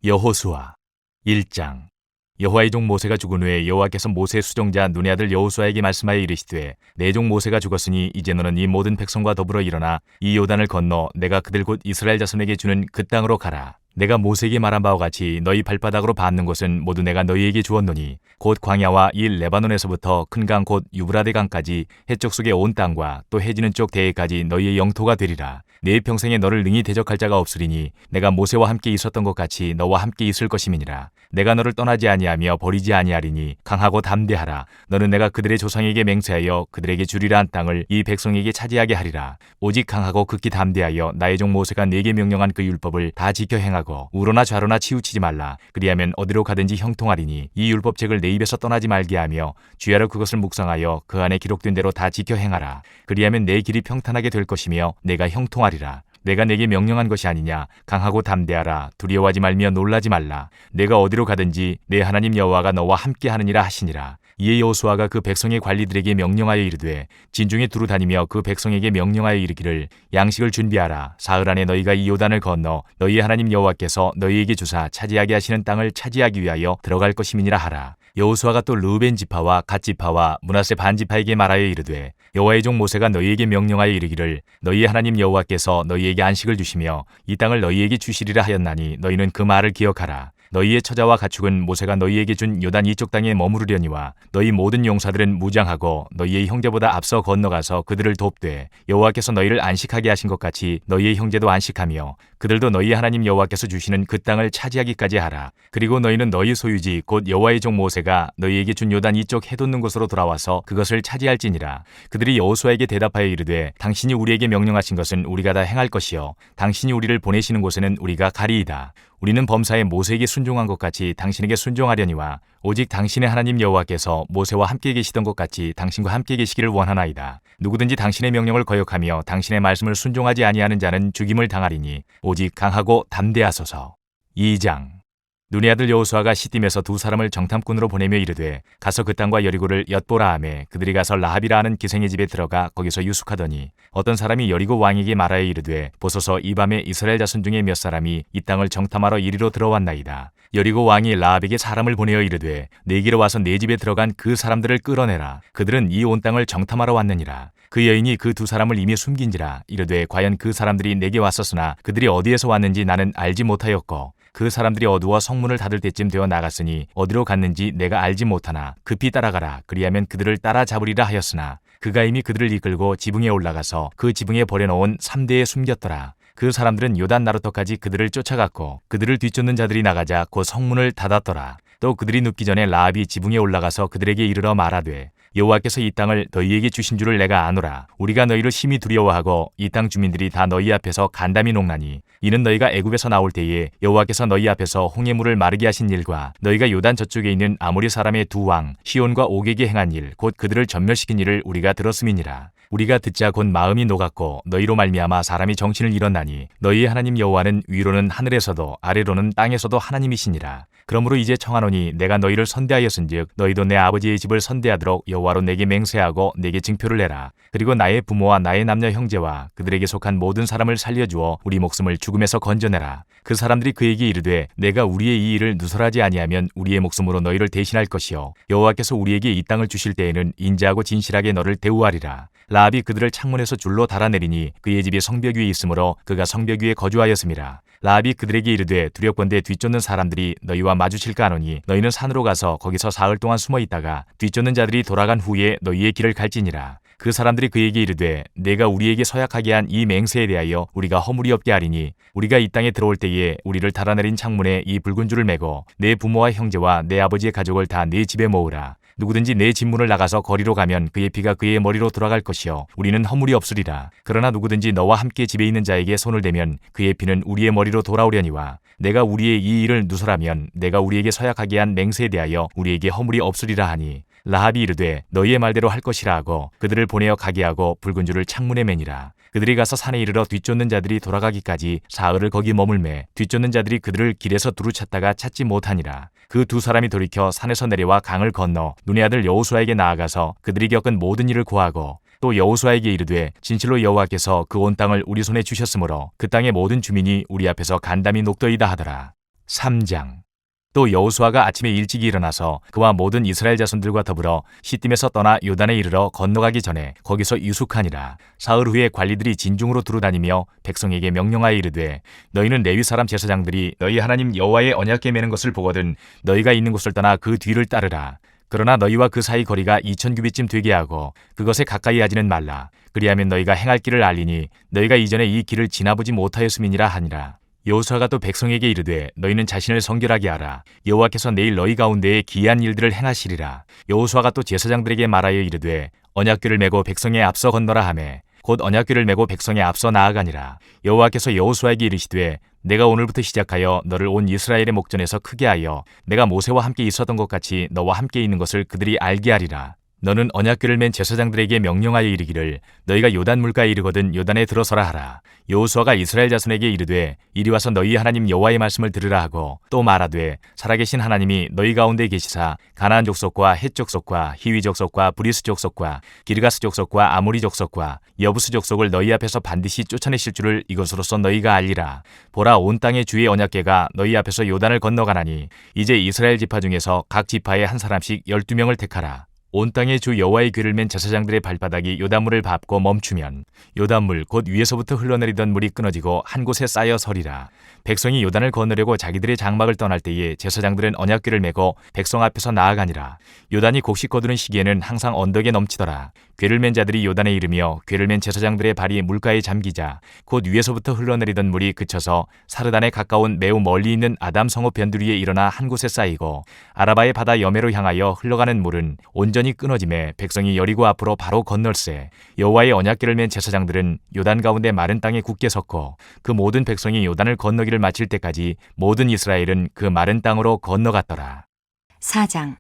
여호수아 1장. 여호와의 종 모세가 죽은 후에 여호와께서 모세의 수종자 눈의 아들 여호수아에게 말씀하여 이르시되 내 종 모세가 죽었으니 이제 너는 이 모든 백성과 더불어 일어나 이 요단을 건너 내가 그들 곧 이스라엘 자손에게 주는 그 땅으로 가라. 내가 모세에게 말한 바와 같이 너희 발바닥으로 밟는 곳은 모두 내가 너희에게 주었노니 곧 광야와 이 레바논에서부터 큰 강 곧 유브라데 강까지 해쪽 속의 온 땅과 또 해지는 쪽 대해까지 너희의 영토가 되리라. 내 평생에 너를 능히 대적할 자가 없으리니 내가 모세와 함께 있었던 것 같이 너와 함께 있을 것임이니라. 내가 너를 떠나지 아니하며 버리지 아니하리니 강하고 담대하라. 너는 내가 그들의 조상에게 맹세하여 그들에게 주리라 한 땅을 이 백성에게 차지하게 하리라. 오직 강하고 극히 담대하여 나의 종 모세가 네게 명령한 그 율법을 다 지켜 행하고 우로나 좌로나 치우치지 말라. 그리하면 어디로 가든지 형통하리니 이 율법책을 내 입에서 떠나지 말게 하며 주야로 그것을 묵상하여 그 안에 기록된 대로 다 지켜 행하라. 그리하면 내 길이 평탄하게 될 것이며 내가 형통하리라. 내가 내게 명령한 것이 아니냐. 강하고 담대하라. 두려워하지 말며 놀라지 말라. 내가 어디로 가든지 내 하나님 여호와가 너와 함께 하느니라 하시니라. 이에 여호수아가 그 백성의 관리들에게 명령하여 이르되 진중에 두루 다니며 그 백성에게 명령하여 이르기를 양식을 준비하라. 사흘 안에 너희가 이 요단을 건너 너희 하나님 여호와께서 너희에게 주사 차지하게 하시는 땅을 차지하기 위하여 들어갈 것임이니라 하라. 여호수아가 또 르우벤 지파와 갓 지파와 므낫세 반 지파에게 말하여 이르되 여호와의 종 모세가 너희에게 명령하여 이르기를 너희 하나님 여호와께서 너희에게 안식을 주시며 이 땅을 너희에게 주시리라 하였나니 너희는 그 말을 기억하라. 너희의 처자와 가축은 모세가 너희에게 준 요단 이쪽 땅에 머무르려니와 너희 모든 용사들은 무장하고 너희의 형제보다 앞서 건너가서 그들을 돕되 여호와께서 너희를 안식하게 하신 것 같이 너희의 형제도 안식하며 그들도 너희 하나님 여호와께서 주시는 그 땅을 차지하기까지 하라. 그리고 너희는 너희 소유지 곧 여호와의 종 모세가 너희에게 준 요단 이쪽 해돋는 곳으로 돌아와서 그것을 차지할지니라. 그들이 여호수아에게 대답하여 이르되 당신이 우리에게 명령하신 것은 우리가 다 행할 것이요 당신이 우리를 보내시는 곳에는 우리가 가리이다. 우리는 범사에 모세에게 순종한 것 같이 당신에게 순종하려니와 오직 당신의 하나님 여호와께서 모세와 함께 계시던 것 같이 당신과 함께 계시기를 원하나이다. 누구든지 당신의 명령을 거역하며 당신의 말씀을 순종하지 아니하는 자는 죽임을 당하리니 오직 강하고 담대하소서. 2장. 눈의 아들 여호수아가 시딤에서 두 사람을 정탐꾼으로 보내며 이르되 가서 그 땅과 여리고를 엿보라 하매 그들이 가서 라합이라 하는 기생의 집에 들어가 거기서 유숙하더니 어떤 사람이 여리고 왕에게 말하여 이르되 보소서 이 밤에 이스라엘 자손 중에 몇 사람이 이 땅을 정탐하러 이리로 들어왔나이다. 여리고 왕이 라합에게 사람을 보내어 이르되 내게로 와서 내 집에 들어간 그 사람들을 끌어내라. 그들은 이 온 땅을 정탐하러 왔느니라. 그 여인이 그 두 사람을 이미 숨긴지라. 이르되 과연 그 사람들이 내게 왔었으나 그들이 어디에서 왔는지 나는 알지 못하였고 그 사람들이 어두워 성문을 닫을 때쯤 되어 나갔으니 어디로 갔는지 내가 알지 못하나 급히 따라가라. 그리하면 그들을 따라잡으리라 하였으나 그가 이미 그들을 이끌고 지붕에 올라가서 그 지붕에 버려놓은 3대에 숨겼더라. 그 사람들은 요단 나루터까지 그들을 쫓아갔고 그들을 뒤쫓는 자들이 나가자 곧 성문을 닫았더라. 또 그들이 눕기 전에 라합이 지붕에 올라가서 그들에게 이르러 말하되 여호와께서 이 땅을 너희에게 주신 줄을 내가 아노라. 우리가 너희를 심히 두려워하고 이 땅 주민들이 다 너희 앞에서 간담이 녹나니 이는 너희가 애굽에서 나올 때에 여호와께서 너희 앞에서 홍해물을 마르게 하신 일과 너희가 요단 저쪽에 있는 아모리 사람의 두 왕 시온과 옥에게 행한 일 곧 그들을 전멸시킨 일을 우리가 들었음이니라. 우리가 듣자 곧 마음이 녹았고 너희로 말미암아 사람이 정신을 잃었나니 너희의 하나님 여호와는 위로는 하늘에서도 아래로는 땅에서도 하나님이시니라. 그러므로 이제 청하노니 내가 너희를 선대하였은즉 너희도 내 아버지의 집을 선대하도록 여호와로 내게 맹세하고 내게 증표를 내라. 그리고 나의 부모와 나의 남녀 형제와 그들에게 속한 모든 사람을 살려주어 우리 목숨을 죽음에서 건져내라. 그 사람들이 그에게 이르되 내가 우리의 이 일을 누설하지 아니하면 우리의 목숨으로 너희를 대신할 것이요 여호와께서 우리에게 이 땅을 주실 때에는 인자하고 진실하게 너를 대우하리라. 라합이 그들을 창문에서 줄로 달아내리니 그의 집이 성벽 위에 있으므로 그가 성벽 위에 거주하였음이라. 라합이 그들에게 이르되 두렵건대 뒤쫓는 사람들이 너희와 마주칠까 하노니 너희는 산으로 가서 거기서 사흘 동안 숨어 있다가 뒤쫓는 자들이 돌아간 후에 너희의 길을 갈지니라. 그 사람들이 그에게 이르되 내가 우리에게 서약하게 한 이 맹세에 대하여 우리가 허물이 없게 하리니 우리가 이 땅에 들어올 때에 우리를 달아내린 창문에 이 붉은 줄을 매고 내 부모와 형제와 내 아버지의 가족을 다 내 집에 모으라. 누구든지 내 집문을 나가서 거리로 가면 그의 피가 그의 머리로 돌아갈 것이요 우리는 허물이 없으리라. 그러나 누구든지 너와 함께 집에 있는 자에게 손을 대면 그의 피는 우리의 머리로 돌아오려니와 내가 우리의 이 일을 누설하면 내가 우리에게 서약하게 한 맹세에 대하여 우리에게 허물이 없으리라 하니 라합이 이르되 너희의 말대로 할 것이라 하고 그들을 보내어 가게 하고 붉은 줄을 창문에 매니라. 그들이 가서 산에 이르러 뒤쫓는 자들이 돌아가기까지 사흘을 거기 머물매 뒤쫓는 자들이 그들을 길에서 두루 찾다가 찾지 못하니라. 그 두 사람이 돌이켜 산에서 내려와 강을 건너 눈의 아들 여호수아에게 나아가서 그들이 겪은 모든 일을 고하고 또 여호수아에게 이르되 진실로 여호와께서 그 온 땅을 우리 손에 주셨으므로 그 땅의 모든 주민이 우리 앞에서 간담이 녹더이다 하더라. 3장. 또 여호수아가 아침에 일찍 일어나서 그와 모든 이스라엘 자손들과 더불어 시딤에서 떠나 요단에 이르러 건너가기 전에 거기서 유숙하니라. 사흘 후에 관리들이 진중으로 두루다니며 백성에게 명령하여 이르되 너희는 레위 사람 제사장들이 너희 하나님 여호와의 언약궤 매는 것을 보거든 너희가 있는 곳을 떠나 그 뒤를 따르라. 그러나 너희와 그 사이 거리가 2000규빗쯤 되게 하고 그것에 가까이 하지는 말라. 그리하면 너희가 행할 길을 알리니 너희가 이전에 이 길을 지나보지 못하였음이니라 하니라. 여호수아가 또 백성에게 이르되 너희는 자신을 성결하게 하라. 여호와께서 내일 너희 가운데에 기이한 일들을 행하시리라. 여호수아가 또 제사장들에게 말하여 이르되 언약궤를 메고 백성의 앞서 건너라 하매 곧 언약궤를 메고 백성의 앞서 나아가니라. 여호와께서 여호수아에게 이르시되 내가 오늘부터 시작하여 너를 온 이스라엘의 목전에서 크게 하여 내가 모세와 함께 있었던 것 같이 너와 함께 있는 것을 그들이 알게 하리라. 너는 언약궤를 맨 제사장들에게 명령하여 이르기를 너희가 요단 물가에 이르거든 요단에 들어서라 하라. 여호수아가 이스라엘 자손에게 이르되 이리 와서 너희 하나님 여호와의 말씀을 들으라 하고 또 말하되 살아계신 하나님이 너희 가운데 계시사 가나안 족속과 헷 족속과 히위 족속과 브리스 족속과 기르가스 족속과 아모리 족속과 여부스 족속을 너희 앞에서 반드시 쫓아내실 줄을 이것으로써 너희가 알리라. 보라 온 땅의 주의 언약궤가 너희 앞에서 요단을 건너가나니 이제 이스라엘 지파 중에서 각 지파에 한 사람씩 12명을 택하라. 온 땅의 주 여호와의 궤를 맨 제사장들의 발바닥이 요단물을 밟고 멈추면 요단물 곧 위에서부터 흘러내리던 물이 끊어지고 한 곳에 쌓여 서리라. 백성이 요단을 건너려고 자기들의 장막을 떠날 때에 제사장들은 언약궤를 메고 백성 앞에서 나아가니라. 요단이 곡식 거두는 시기에는 항상 언덕에 넘치더라. 궤를 맨 자들이 요단에 이르며 궤를 맨 제사장들의 발이 물가에 잠기자 곧 위에서부터 흘러내리던 물이 그쳐서 사르단에 가까운 매우 멀리 있는 아담 성읍 변두리 위에 일어나 한 곳에 쌓이고 아라바의 바다 여매로 향하여 흘러가는 물은 온전히 끊어짐에 백성이 여리고 앞으로 바로 건널세. 여호와의 언약궤를 맨 제사장들은 요단 가운데 마른 땅에 굳게 섰고 그 모든 백성이 요단을 건너기를 마칠 때까지 모든 이스라엘은 그 마른 땅으로 건너갔더라. 4장.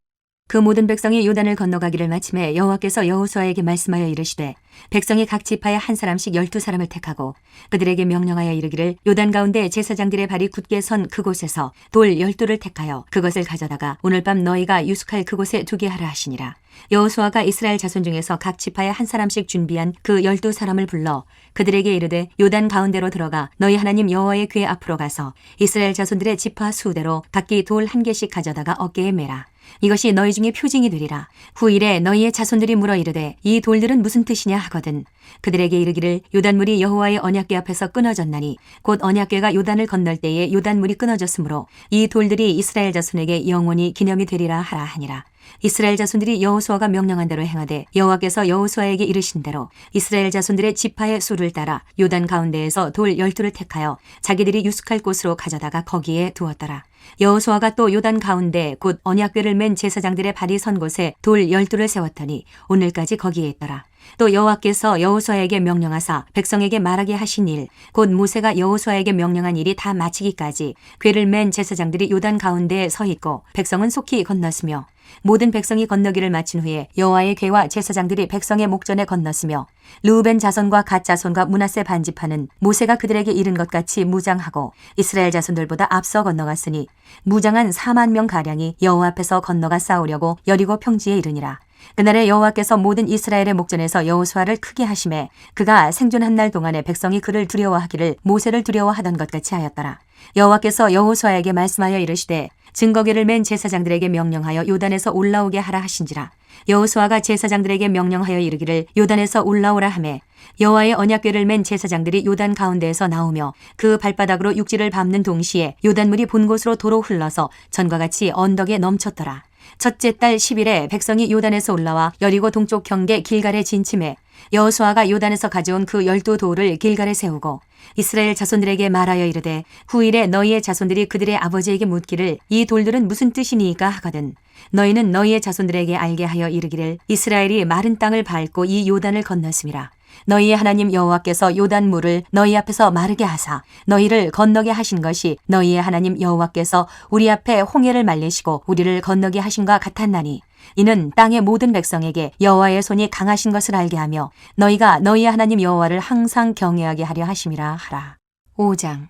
그 모든 백성이 요단을 건너가기를 마침에 여호와께서 여호수아에게 말씀하여 이르시되 백성이 각 지파에 한 사람씩 12사람을 택하고 그들에게 명령하여 이르기를 요단 가운데 제사장들의 발이 굳게 선 그곳에서 돌 12를 택하여 그것을 가져다가 오늘 밤 너희가 유숙할 그곳에 두게 하라 하시니라. 여호수아가 이스라엘 자손 중에서 각 지파에 한 사람씩 준비한 그 12사람을 불러 그들에게 이르되 요단 가운데로 들어가 너희 하나님 여호와의 궤 앞으로 가서 이스라엘 자손들의 지파 수대로 각기 돌 1개씩 가져다가 어깨에 매라. 이것이 너희 중에 표징이 되리라. 후일에 너희의 자손들이 물어 이르되 이 돌들은 무슨 뜻이냐 하거든 그들에게 이르기를 요단물이 여호와의 언약궤 앞에서 끊어졌나니 곧 언약궤가 요단을 건널 때에 요단물이 끊어졌으므로 이 돌들이 이스라엘 자손에게 영원히 기념이 되리라 하라 하니라. 이스라엘 자손들이 여호수아가 명령한 대로 행하되 여호와께서 여호수아에게 이르신 대로 이스라엘 자손들의 지파의 수를 따라 요단 가운데에서 돌 12를 택하여 자기들이 유숙할 곳으로 가져다가 거기에 두었더라. 여호수아가 또 요단 가운데 곧 언약궤를 맨 제사장들의 발이 선 곳에 돌 12를 세웠더니 오늘까지 거기에 있더라. 또 여호와께서 여호수아에게 명령하사 백성에게 말하게 하신 일 곧 모세가 여호수아에게 명령한 일이 다 마치기까지 궤를 맨 제사장들이 요단 가운데에 서 있고 백성은 속히 건넜으며 모든 백성이 건너기를 마친 후에 여호와의 궤와 제사장들이 백성의 목전에 건넜으며 르우벤 자손과 갓 자손과 므낫세 반지파는 모세가 그들에게 이른 것 같이 무장하고 이스라엘 자손들보다 앞서 건너갔으니 무장한 4만 명 가량이 여호와 앞에서 건너가 싸우려고 여리고 평지에 이르니라. 그날에 여호와께서 모든 이스라엘의 목전에서 여호수아를 크게 하심에 그가 생존한 날 동안에 백성이 그를 두려워하기를 모세를 두려워하던 것 같이 하였더라. 여호와께서 여호수아에게 말씀하여 이르시되 증거궤를 맨 제사장들에게 명령하여 요단에서 올라오게 하라 하신지라. 여호수아가 제사장들에게 명령하여 이르기를 요단에서 올라오라 하매 여호와의 언약궤를 맨 제사장들이 요단 가운데에서 나오며 그 발바닥으로 육지를 밟는 동시에 요단물이 본 곳으로 도로 흘러서 전과 같이 언덕에 넘쳤더라. 첫째 달 10일에 백성이 요단에서 올라와 여리고 동쪽 경계 길갈에 진침해 여호수아가 요단에서 가져온 그 12돌을 길갈에 세우고 이스라엘 자손들에게 말하여 이르되 후일에 너희의 자손들이 그들의 아버지에게 묻기를 이 돌들은 무슨 뜻이니까 하거든 너희는 너희의 자손들에게 알게 하여 이르기를 이스라엘이 마른 땅을 밟고 이 요단을 건넜음이라. 너희의 하나님 여호와께서 요단물을 너희 앞에서 마르게 하사 너희를 건너게 하신 것이 너희의 하나님 여호와께서 우리 앞에 홍해를 말리시고 우리를 건너게 하신과 같았나니 이는 땅의 모든 백성에게 여호와의 손이 강하신 것을 알게 하며 너희가 너희의 하나님 여호와를 항상 경외하게 하려 하심이라 하라. 5장.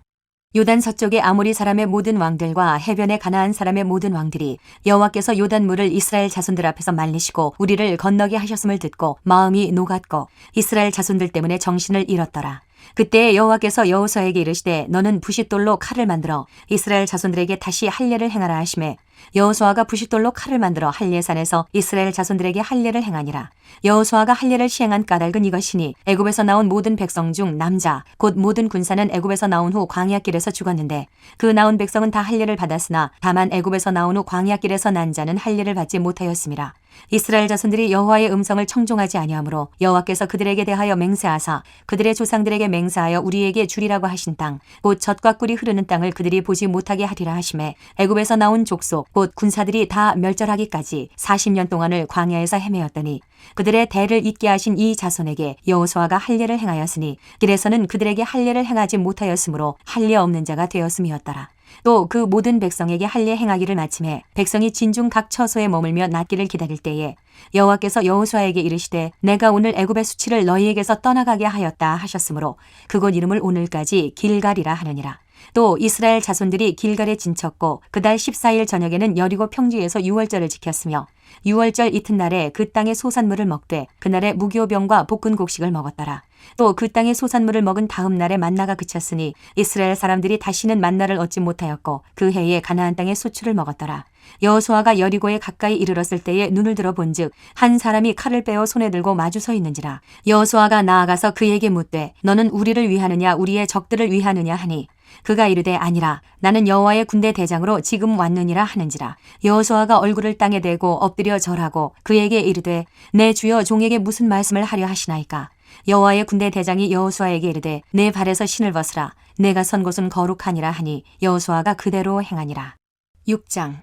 요단 서쪽의 아모리 사람의 모든 왕들과 해변의 가나안 사람의 모든 왕들이 여호와께서 요단물을 이스라엘 자손들 앞에서 말리시고 우리를 건너게 하셨음을 듣고 마음이 녹았고 이스라엘 자손들 때문에 정신을 잃었더라. 그때 여호와께서 여호수아에게 이르시되 너는 부싯돌로 칼을 만들어 이스라엘 자손들에게 다시 할례를 행하라 하시매 여호수아가 부싯돌로 칼을 만들어 할례산에서 이스라엘 자손들에게 할례를 행하니라. 여호수아가 할례를 시행한 까닭은 이것이니 애굽에서 나온 모든 백성 중 남자 곧 모든 군사는 애굽에서 나온 후 광야길에서 죽었는데 그 나온 백성은 다 할례를 받았으나 다만 애굽에서 나온 후 광야길에서 난 자는 할례를 받지 못하였음이라. 이스라엘 자손들이 여호와의 음성을 청종하지 아니하므로 여호와께서 그들에게 대하여 맹세하사 그들의 조상들에게 맹세하여 우리에게 주리라고 하신 땅 곧 젖과 꿀이 흐르는 땅을 그들이 보지 못하게 하리라 하시매 애굽에서 나온 족속 곧 군사들이 다 멸절하기까지 40년 동안을 광야에서 헤매었더니 그들의 대를 잇게 하신 이 자손에게 여호수아가 할례를 행하였으니 길에서는 그들에게 할례를 행하지 못하였으므로 할례 없는 자가 되었음이었더라. 또 그 모든 백성에게 할례 행하기를 마침에 백성이 진중 각 처소에 머물며 낫기를 기다릴 때에 여호와께서 여호수아에게 이르시되 내가 오늘 애굽의 수치를 너희에게서 떠나가게 하였다 하셨으므로 그곳 이름을 오늘까지 길갈이라 하느니라. 또 이스라엘 자손들이 길갈에 진쳤고 그달 14일 저녁에는 여리고 평지에서 유월절을 지켰으며 유월절 이튿날에 그 땅의 소산물을 먹되 그날에 무교병과 볶은 곡식을 먹었더라. 또 그 땅의 소산물을 먹은 다음 날에 만나가 그쳤으니 이스라엘 사람들이 다시는 만나를 얻지 못하였고 그 해에 가나안 땅의 소출을 먹었더라. 여호수아가 여리고에 가까이 이르렀을 때에 눈을 들어 본즉 한 사람이 칼을 빼어 손에 들고 마주 서 있는지라. 여호수아가 나아가서 그에게 묻되 너는 우리를 위하느냐 우리의 적들을 위하느냐 하니 그가 이르되 아니라 나는 여호와의 군대 대장으로 지금 왔느니라 하는지라. 여호수아가 얼굴을 땅에 대고 엎드려 절하고 그에게 이르되 내 주여 종에게 무슨 말씀을 하려 하시나이까. 여호와의 군대 대장이 여호수아에게 이르되 내 발에서 신을 벗으라 내가 선 곳은 거룩하니라 하니 여호수아가 그대로 행하니라. 6장.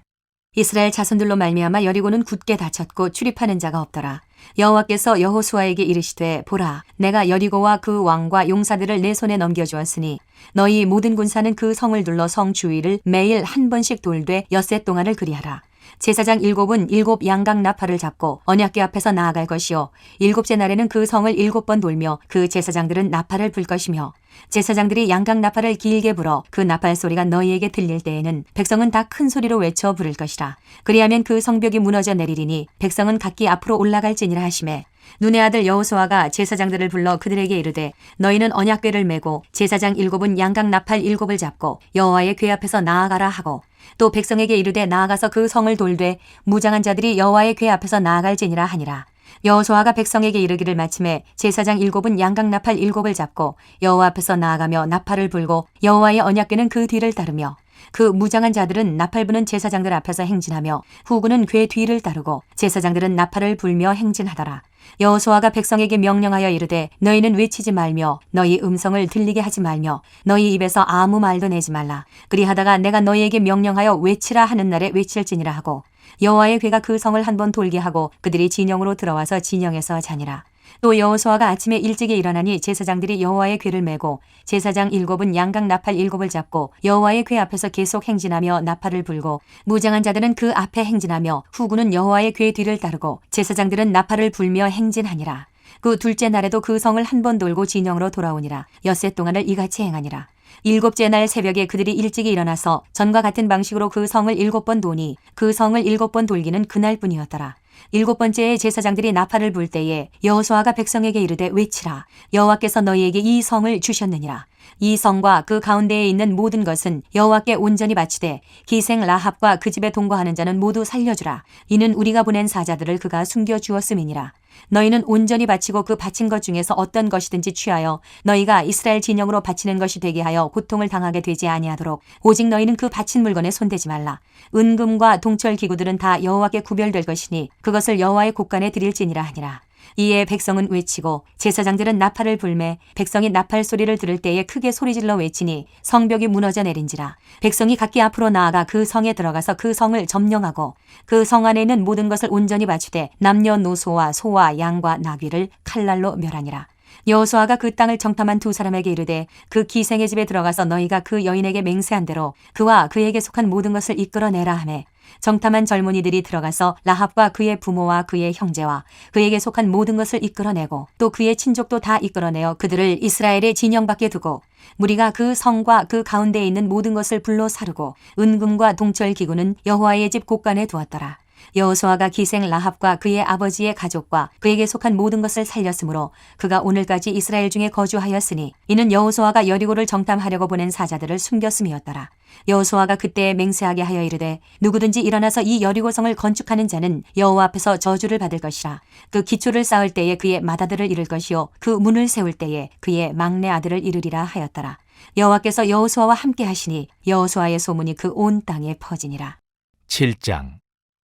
이스라엘 자손들로 말미암아 여리고는 굳게 닫혔고 출입하는 자가 없더라. 여호와께서 여호수아에게 이르시되 보라 내가 여리고와 그 왕과 용사들을 내 손에 넘겨주었으니 너희 모든 군사는 그 성을 둘러 성 주위를 매일 한 번씩 돌되 엿새 동안을 그리하라. 제사장 7은 7 양각 나팔을 잡고 언약궤 앞에서 나아갈 것이요 7째 날에는 그 성을 7번 돌며 그 제사장들은 나팔을 불 것이며 제사장들이 양각 나팔을 길게 불어 그 나팔 소리가 너희에게 들릴 때에는 백성은 다 큰 소리로 외쳐 부를 것이라. 그리하면 그 성벽이 무너져 내리리니 백성은 각기 앞으로 올라갈지니라 하시매 눈의 아들 여호수아가 제사장들을 불러 그들에게 이르되 너희는 언약궤를 메고 제사장 7은 양각 나팔 7을 잡고 여호와의 궤 앞에서 나아가라 하고 또 백성에게 이르되 나아가서 그 성을 돌되 무장한 자들이 여호와의 궤 앞에서 나아갈지니라 하니라. 여호수아가 백성에게 이르기를 마침에 제사장 7은 양각 나팔 7을 잡고 여호와 앞에서 나아가며 나팔을 불고 여호와의 언약궤는 그 뒤를 따르며 그 무장한 자들은 나팔 부는 제사장들 앞에서 행진하며 후군은 궤 뒤를 따르고 제사장들은 나팔을 불며 행진하더라. 여호수아가 백성에게 명령하여 이르되 너희는 외치지 말며 너희 음성을 들리게 하지 말며 너희 입에서 아무 말도 내지 말라. 그리하다가 내가 너희에게 명령하여 외치라 하는 날에 외칠지니라 하고 여호와의 궤가 그 성을 한번 돌게 하고 그들이 진영으로 들어와서 진영에서 자니라. 또 여호수아가 아침에 일찍이 일어나니 제사장들이 여호와의 궤를 메고 제사장 7은 양각 나팔 7을 잡고 여호와의 궤 앞에서 계속 행진하며 나팔을 불고 무장한 자들은 그 앞에 행진하며 후군은 여호와의 궤 뒤를 따르고 제사장들은 나팔을 불며 행진하니라. 그 둘째 날에도 그 성을 한 번 돌고 진영으로 돌아오니라. 엿새 동안을 이같이 행하니라. 7째 날 새벽에 그들이 일찍이 일어나서 전과 같은 방식으로 그 성을 7번 도니 그 성을 7번 돌기는 그날뿐이었더라. 7번째에 제사장들이 나팔을 불 때에 여호수아가 백성에게 이르되 외치라. 여호와께서 너희에게 이 성을 주셨느니라. 이 성과 그 가운데에 있는 모든 것은 여호와께 온전히 바치되 기생 라합과 그 집에 동거하는 자는 모두 살려주라. 이는 우리가 보낸 사자들을 그가 숨겨주었음이니라. 너희는 온전히 바치고 그 바친 것 중에서 어떤 것이든지 취하여 너희가 이스라엘 진영으로 바치는 것이 되게 하여 고통을 당하게 되지 아니하도록 오직 너희는 그 바친 물건에 손대지 말라. 은금과 동철 기구들은 다 여호와께 구별될 것이니 그것을 여호와의 곳간에 드릴지니라 하니라. 이에 백성은 외치고 제사장들은 나팔을 불매 백성이 나팔 소리를 들을 때에 크게 소리질러 외치니 성벽이 무너져 내린지라. 백성이 각기 앞으로 나아가 그 성에 들어가서 그 성을 점령하고 그 성 안에 있는 모든 것을 온전히 바치되 남녀노소와 소와 양과 나귀를 칼날로 멸하니라. 여호수아가 그 땅을 정탐한 두 사람에게 이르되 그 기생의 집에 들어가서 너희가 그 여인에게 맹세한 대로 그와 그에게 속한 모든 것을 이끌어내라 하매 정탐한 젊은이들이 들어가서 라합과 그의 부모와 그의 형제와 그에게 속한 모든 것을 이끌어내고 또 그의 친족도 다 이끌어내어 그들을 이스라엘의 진영 밖에 두고 무리가 그 성과 그 가운데에 있는 모든 것을 불로 사르고 은금과 동철 기구는 여호와의 집 곳간에 두었더라. 여호수아가 기생 라합과 그의 아버지의 가족과 그에게 속한 모든 것을 살렸으므로 그가 오늘까지 이스라엘 중에 거주하였으니 이는 여호수아가 여리고를 정탐하려고 보낸 사자들을 숨겼음이었더라. 여호수아가 그때 맹세하게 하여 이르되 누구든지 일어나서 이 여리고성을 건축하는 자는 여호와 앞에서 저주를 받을 것이라. 그 기초를 쌓을 때에 그의 맏아들을 이룰 것이요 그 문을 세울 때에 그의 막내 아들을 이르리라 하였더라. 여호와께서 여호수아와 함께 하시니 여호수아의 소문이 그 온 땅에 퍼지니라. 7장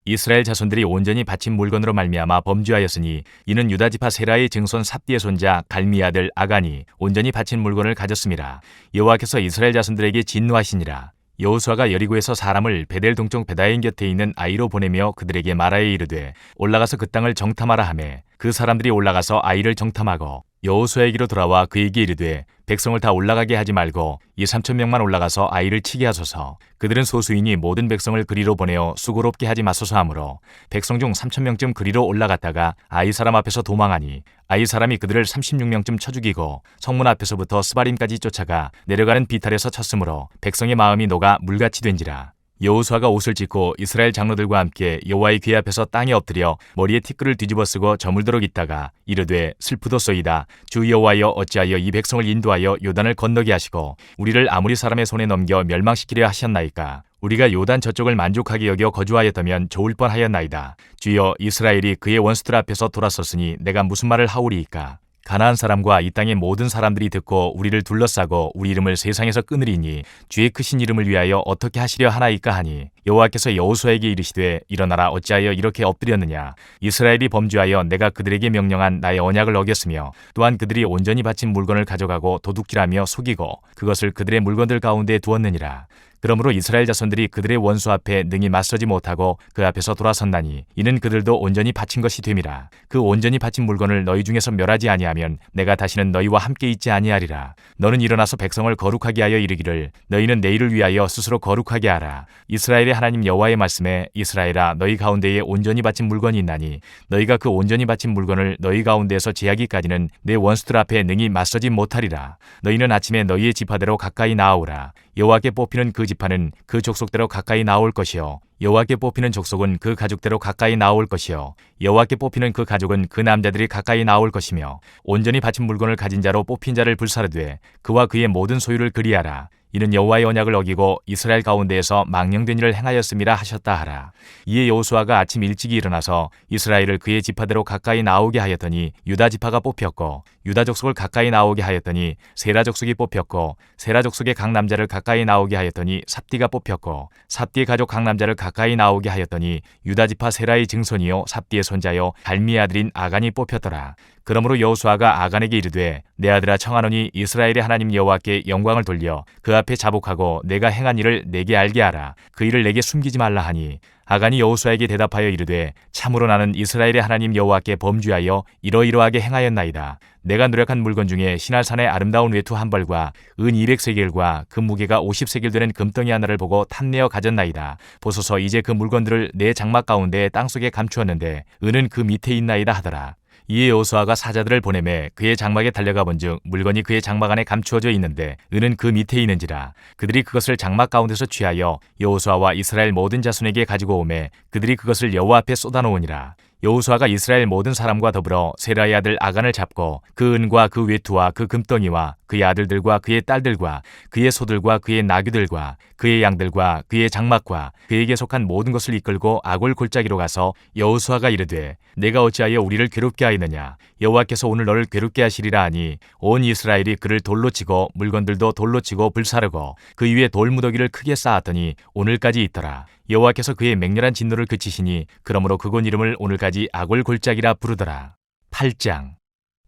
이스라엘 자손들이 온전히 바친 물건으로 말미암아 범죄하였으니 이는 유다 지파 세라의 증손 삽디의 손자 갈미 아들 아간이 온전히 바친 물건을 가졌음이라. 여호와께서 이스라엘 자손들에게 진노하시니라. 여호수아가 여리고에서 사람을 베델 동쪽 베다인 곁에 있는 아이로 보내며 그들에게 말하여 이르되 올라가서 그 땅을 정탐하라 하매 그 사람들이 올라가서 아이를 정탐하고 여호수아에게로 돌아와 그에게 이르되 백성을 다 올라가게 하지 말고 2~3천 명만 올라가서 아이를 치게 하소서. 그들은 소수이니 모든 백성을 그리로 보내어 수고롭게 하지 마소서 하므로 백성 중 3,000명쯤 그리로 올라갔다가 아이 사람 앞에서 도망하니 아이 사람이 그들을 36명쯤 쳐 죽이고 성문 앞에서부터 스바림까지 쫓아가 내려가는 비탈에서 쳤으므로 백성의 마음이 녹아 물같이 된지라. 여호수아가 옷을 찢고 이스라엘 장로들과 함께 여호와의 궤 앞에서 땅에 엎드려 머리에 티끌을 뒤집어 쓰고 저물도록 있다가 이르되 슬프도소이다. 주 여호와여 어찌하여 이 백성을 인도하여 요단을 건너게 하시고 우리를 아무리 사람의 손에 넘겨 멸망시키려 하셨나이까. 우리가 요단 저쪽을 만족하게 여겨 거주하였다면 좋을 뻔하였나이다. 주여 이스라엘이 그의 원수들 앞에서 돌아섰으니 내가 무슨 말을 하오리이까. 가나안 사람과 이 땅의 모든 사람들이 듣고 우리를 둘러싸고 우리 이름을 세상에서 끊으리니 주의 크신 이름을 위하여 어떻게 하시려 하나이까 하니 여호와께서 여호수아에게 이르시되 일어나라 어찌하여 이렇게 엎드렸느냐. 이스라엘이 범죄하여 내가 그들에게 명령한 나의 언약을 어겼으며 또한 그들이 온전히 바친 물건을 가져가고 도둑질하며 속이고 그것을 그들의 물건들 가운데 두었느니라. 그러므로 이스라엘 자손들이 그들의 원수 앞에 능히 맞서지 못하고 그 앞에서 돌아섰나니 이는 그들도 온전히 바친 것이 됨이라. 그 온전히 바친 물건을 너희 중에서 멸하지 아니하면 내가 다시는 너희와 함께 있지 아니하리라. 너는 일어나서 백성을 거룩하게 하여 이르기를 너희는 내일을 위하여 스스로 거룩하게 하라. 이스라엘의 하나님 여호와의 말씀에 이스라엘아 너희 가운데에 온전히 바친 물건이 있나니 너희가 그 온전히 바친 물건을 너희 가운데에서 제하기까지는 내 원수들 앞에 능히 맞서지 못하리라. 너희는 아침에 너희의 지파대로 가까이 나아오라. 여호와께 뽑히는 그 지파는 그 족속대로 가까이 나올 것이요 여호와께 뽑히는 족속은 그 가족대로 가까이 나올 것이요 여호와께 뽑히는 그 가족은 그 남자들이 가까이 나올 것이며 온전히 바친 물건을 가진 자로 뽑힌 자를 불사르되 그와 그의 모든 소유를 그리하라. 이는 여호와의 언약을 어기고 이스라엘 가운데에서 망령된 일을 행하였음이라 하셨다 하라. 이에 여호수아가 아침 일찍이 일어나서 이스라엘을 그의 지파대로 가까이 나오게 하였더니 유다 지파가 뽑혔고 유다 족속을 가까이 나오게 하였더니 세라 족속이 뽑혔고 세라 족속의 각 남자를 가까이 나오게 하였더니 삽디가 뽑혔고 삽디의 가족 각 남자를 가까이 나오게 하였더니 유다 지파 세라의 증손이요 삽디의 손자요 갈미의 아들인 아간이 뽑혔더라. 그러므로 여호수아가 아간에게 이르되 내 아들아 청하노니 이스라엘의 하나님 여호와께 영광을 돌려 그 앞에 자복하고 내가 행한 일을 내게 알게 하라. 그 일을 내게 숨기지 말라 하니 아간이 여호수아에게 대답하여 이르되 참으로 나는 이스라엘의 하나님 여호와께 범죄하여 이러이러하게 행하였나이다. 내가 노력한 물건 중에 시날산의 아름다운 외투 한 벌과 은 200세겔과 그 무게가 50세겔 되는 금덩이 하나를 보고 탐내어 가졌나이다. 보소서 이제 그 물건들을 내 장막 가운데 땅속에 감추었는데 은은 그 밑에 있나이다 하더라. 이에 여호수아가 사자들을 보내매 그의 장막에 달려가 본즉 물건이 그의 장막 안에 감추어져 있는데 은은 그 밑에 있는지라. 그들이 그것을 장막 가운데서 취하여 여호수아와 이스라엘 모든 자손에게 가지고 오매 그들이 그것을 여호와 앞에 쏟아놓으니라. 여호수아가 이스라엘 모든 사람과 더불어 세라의 아들 아간을 잡고 그 은과 그 외투와 그 금덩이와 그의 아들들과 그의 딸들과 그의 소들과 그의 나귀들과 그의 양들과 그의 장막과 그에게 속한 모든 것을 이끌고 아골 골짜기로 가서 여호수아가 이르되 내가 어찌하여 우리를 괴롭게 하였느냐. 여호와께서 오늘 너를 괴롭게 하시리라 하니 온 이스라엘이 그를 돌로 치고 물건들도 돌로 치고 불사르고 그 위에 돌무더기를 크게 쌓았더니 오늘까지 있더라. 여호와께서 그의 맹렬한 진노를 그치시니 그러므로 그곳 이름을 오늘까지 아골 골짜기라 부르더라. 8장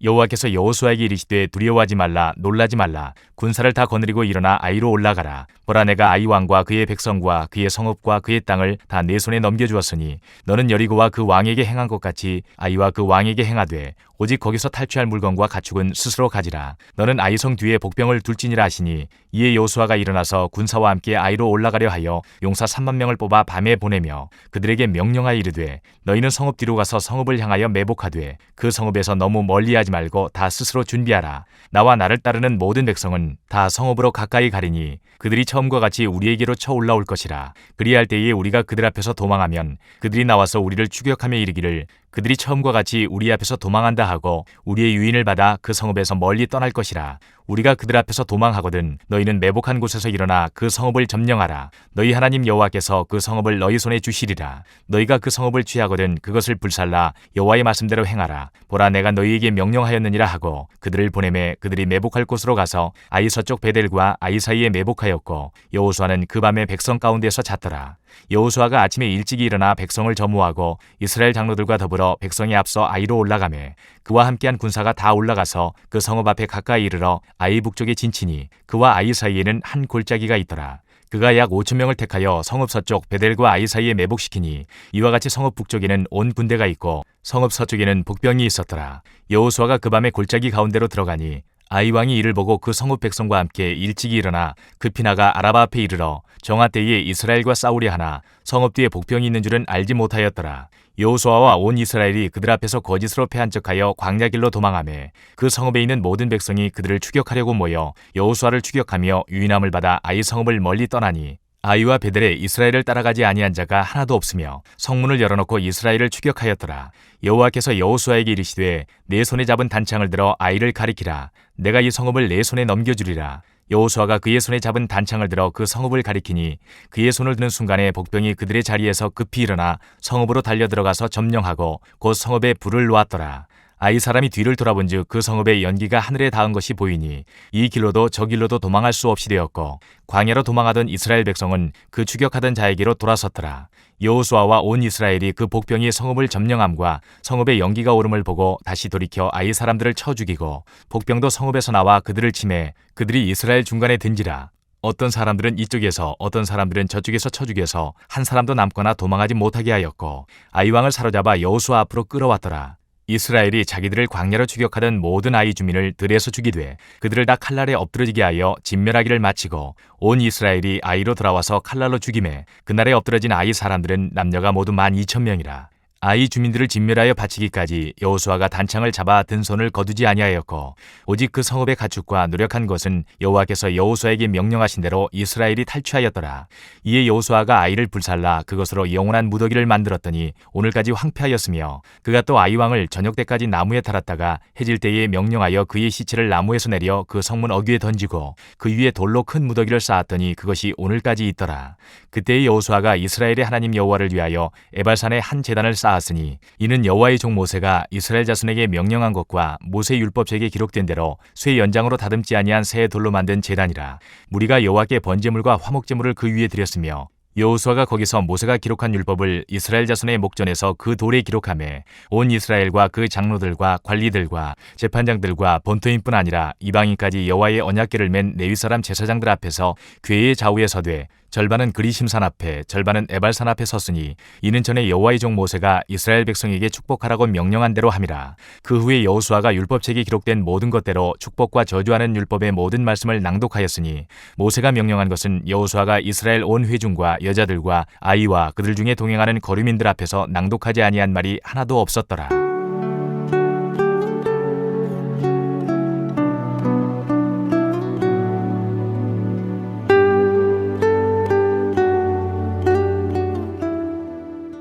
여호와께서 여호수아에게 이르시되 두려워하지 말라 놀라지 말라 군사를 다 거느리고 일어나 아이로 올라가라. 보라 내가 아이 왕과 그의 백성과 그의 성읍과 그의 땅을 다 내 손에 넘겨주었으니 너는 여리고와 그 왕에게 행한 것 같이 아이와 그 왕에게 행하되 오직 거기서 탈취할 물건과 가축은 스스로 가지라. 너는 아이성 뒤에 복병을 둘지니라 하시니 이에 여호수아가 일어나서 군사와 함께 아이로 올라가려 하여 용사 3만 명을 뽑아 밤에 보내며 그들에게 명령하여 이르되 너희는 성읍 뒤로 가서 성읍을 향하여 매복하되 그 성읍에서 너무 멀리하지 말고 다 스스로 준비하라. 나와 나를 따르는 모든 백성은 다 성읍으로 가까이 가리니 그들이 처음과 같이 우리에게로 쳐 올라올 것이라. 그리할 때에 우리가 그들 앞에서 도망하면 그들이 나와서 우리를 추격하며 이르기를 그들이 처음과 같이 우리 앞에서 도망한다 하고 우리의 유인을 받아 그 성읍에서 멀리 떠날 것이라. 우리가 그들 앞에서 도망하거든 너희는 매복한 곳에서 일어나 그 성읍을 점령하라. 너희 하나님 여호와께서 그 성읍을 너희 손에 주시리라. 너희가 그 성읍을 취하거든 그것을 불살라 여호와의 말씀대로 행하라. 보라 내가 너희에게 명령하였느니라 하고 그들을 보내매 그들이 매복할 곳으로 가서 아이 서쪽 베델과 아이 사이에 매복하였고 여호수아는 그 밤에 백성 가운데서 잤더라. 여호수아가 아침에 일찍이 일어나 백성을 점호하고 이스라엘 장로들과 더불어 백성에 앞서 아이로 올라가매 그와 함께한 군사가 다 올라가서 그 성읍 앞에 가까이 이르러 아이 북쪽에 진치니 그와 아이 사이에는 한 골짜기가 있더라. 그가 약 5천 명을 택하여 성읍 서쪽 베델과 아이 사이에 매복시키니 이와 같이 성읍 북쪽에는 온 군대가 있고 성읍 서쪽에는 복병이 있었더라. 여호수아가 그 밤에 골짜기 가운데로 들어가니 아이 왕이 이를 보고 그 성읍 백성과 함께 일찍이 일어나 급히 나가 아라바 앞에 이르러 정하 때에 이스라엘과 싸우려 하나 성읍 뒤에 복병이 있는 줄은 알지 못하였더라. 여호수아와 온 이스라엘이 그들 앞에서 거짓으로 패한 척하여 광야길로 도망하매 그 성읍에 있는 모든 백성이 그들을 추격하려고 모여 여호수아를 추격하며 유인함을 받아 아이 성읍을 멀리 떠나니 아이와 베델에 이스라엘을 따라가지 아니한 자가 하나도 없으며 성문을 열어놓고 이스라엘을 추격하였더라. 여호와께서 여호수아에게 이르시되 내 손에 잡은 단창을 들어 아이를 가리키라. 내가 이 성읍을 내 손에 넘겨주리라. 여호수아가 그의 손에 잡은 단창을 들어 그 성읍을 가리키니 그의 손을 드는 순간에 복병이 그들의 자리에서 급히 일어나 성읍으로 달려 들어가서 점령하고 곧 성읍에 불을 놓았더라. 아이 사람이 뒤를 돌아본즉 그 성읍의 연기가 하늘에 닿은 것이 보이니 이 길로도 저 길로도 도망할 수 없이 되었고 광야로 도망하던 이스라엘 백성은 그 추격하던 자에게로 돌아섰더라. 여호수아와 온 이스라엘이 그 복병이 성읍을 점령함과 성읍의 연기가 오름을 보고 다시 돌이켜 아이 사람들을 쳐 죽이고 복병도 성읍에서 나와 그들을 치매 그들이 이스라엘 중간에 든지라. 어떤 사람들은 이쪽에서 어떤 사람들은 저쪽에서 쳐 죽여서 한 사람도 남거나 도망하지 못하게 하였고 아이 왕을 사로잡아 여호수아 앞으로 끌어왔더라. 이스라엘이 자기들을 광야로 추격하던 모든 아이 주민을 들에서 죽이되 그들을 다 칼날에 엎드러지게 하여 진멸하기를 마치고 온 이스라엘이 아이로 돌아와서 칼날로 죽이매 그날에 엎드러진 아이 사람들은 남녀가 모두 12,000명이라. 아이 주민들을 진멸하여 바치기까지 여호수아가 단창을 잡아 든 손을 거두지 아니하였고 오직 그 성읍의 가축과 노력한 것은 여호와께서 여호수아에게 명령하신 대로 이스라엘이 탈취하였더라. 이에 여호수아가 아이를 불살라 그것으로 영원한 무더기를 만들었더니 오늘까지 황폐하였으며 그가 또 아이 왕을 저녁 때까지 나무에 달았다가 해질 때에 명령하여 그의 시체를 나무에서 내려 그 성문 어귀에 던지고 그 위에 돌로 큰 무더기를 쌓았더니 그것이 오늘까지 있더라. 그때의 여호수아가 이스라엘의 하나님 여호와를 위하여 에발산에 한 제단을 쌓았으니 이는 여호와의 종 모세가 이스라엘 자손에게 명령한 것과 모세 율법책에 기록된 대로 쇠 연장으로 다듬지 아니한 새 돌로 만든 제단이라. 무리가 여호와께 번제물과 화목제물을 그 위에 드렸으며 여호수아가 거기서 모세가 기록한 율법을 이스라엘 자손의 목전에서 그 돌에 기록하매 온 이스라엘과 그 장로들과 관리들과 재판장들과 본토인뿐 아니라 이방인까지 여호와의 언약궤를 맨 레위 사람 제사장들 앞에서 궤의 좌우에 서되 절반은 그리심산 앞에 절반은 에발산 앞에 섰으니 이는 전에 여호와의 종 모세가 이스라엘 백성에게 축복하라고 명령한 대로 함이라. 그 후에 여호수아가 율법책에 기록된 모든 것대로 축복과 저주하는 율법의 모든 말씀을 낭독하였으니 모세가 명령한 것은 여호수아가 이스라엘 온 회중과 여자들과 아이와 그들 중에 동행하는 거류민들 앞에서 낭독하지 아니한 말이 하나도 없었더라.